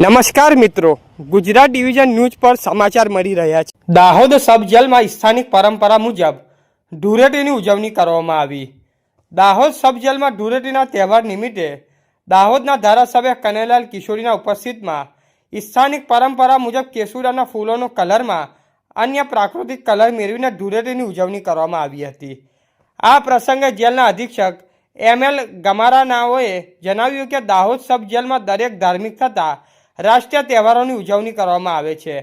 નમસ્કાર મિત્રો, Gujarat division news પર સમાચાર મળી રહ્યા છે। દાહોદ સબ જેલમાં સ્થાનિક પરંપરા મુજબ ધૂળેટીની ઉજવણી કરવામાં આવી। દાહોદ સબ જેલમાં ધૂળેટીના તહેવાર નિમિત્તે દાહોદના ધારાસભ્ય કનૈયાલાલ કિશોરીના ઉપસ્થિતિમાં સ્થાનિક પરંપરા મુજબ કેસુડાના ફૂલોનો કલરમાં અન્ય પ્રાકૃતિક કલર મેળવીને ધૂળેટીની ઉજવણી કરવામાં આવી હતી। આ પ્રસંગે જેલના અધિક્ષક ML ગમારાનાઓએ જણાવ્યું કે દાહોદ સબ જેલમાં દરેક ધાર્મિક તથા રાષ્ટ્રીય તહેવારોની ઉજવણી કરવામાં આવે છે।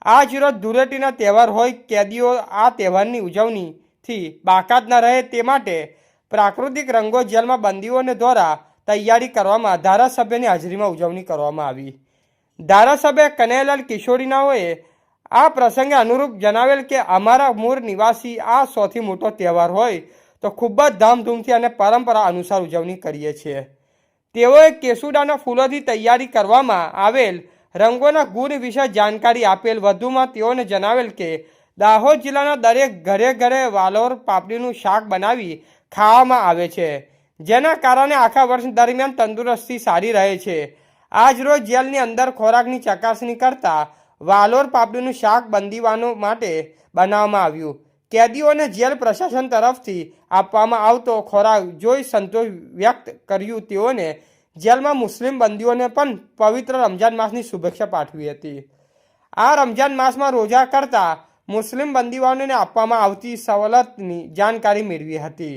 આજ રોજ ધૂળેટીના તહેવાર હોય, કેદીઓ આ તહેવારની ઉજવણીથી બાકાત ન રહે તે માટે પ્રાકૃતિક રંગો જેલમાં બંદીઓને દ્વારા તૈયારી કરવામાં ધારાસભ્યની હાજરીમાં ઉજવણી કરવામાં આવી। ધારાસભ્ય કનૈયાલાલ કિશોરીનાઓએ આ પ્રસંગે અનુરૂપ જણાવેલ કે અમારા મૂળ નિવાસી આ સૌથી મોટો તહેવાર હોય તો ખૂબ જ ધામધૂમથી અને પરંપરા અનુસાર ઉજવણી કરીએ છીએ। તેઓએ કેસુડાના ફૂલોથી તૈયારી કરવામાં આવેલ રંગોના ગુણ વિશે જાણકારી આપેલ। વધુમાં તેઓને જણાવેલ કે દાહોદ જિલ્લાના દરેક ઘરે ઘરે વાલોર પાપડીનું શાક બનાવી ખાવામાં આવે છે, જેના કારણે આખા વર્ષ દરમિયાન તંદુરસ્તી સારી રહે છે। આજ રોજ જેલની અંદર ખોરાકની ચકાસણી કરતા વાલોર પાપડીનું શાક બંદીવાનો માટે બનાવવામાં આવ્યું। કેદીઓને જેલ પ્રશાસન તરફથી આપવામાં આવતો ખોરાક જોઈ સંતોષ વ્યક્ત કર્યું। તેઓને જેલમાં મુસ્લિમ બંદીઓને પણ પવિત્ર રમજાન માસની શુભેચ્છા પાઠવી હતી। આ રમજાન માસમાં રોજા કરતા મુસ્લિમ બંદીઓને આપવામાં આવતી સવલતની જાણકારી મેળવી હતી।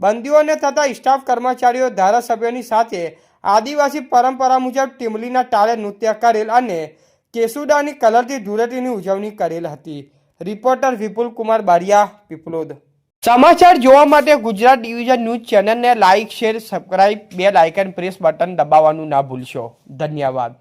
બંદીઓને તથા સ્ટાફ કર્મચારીઓ ધારાસભ્યોની સાથે આદિવાસી પરંપરા મુજબ ટીમલીના તાળે નૃત્ય કરેલ અને કેસુડાની કલરથી ધૂળેટીની ઉજવણી કરેલ હતી। રિપોર્ટર વિપુલ કુમાર બારિયા, પીપલોદ। સમાચાર જોવા માટે ગુજરાત ડિવિઝન ન્યૂઝ ચેનલને like, share, subscribe, bell icon press button દબાવવાનું ના ભૂલશો। ધન્યવાદ।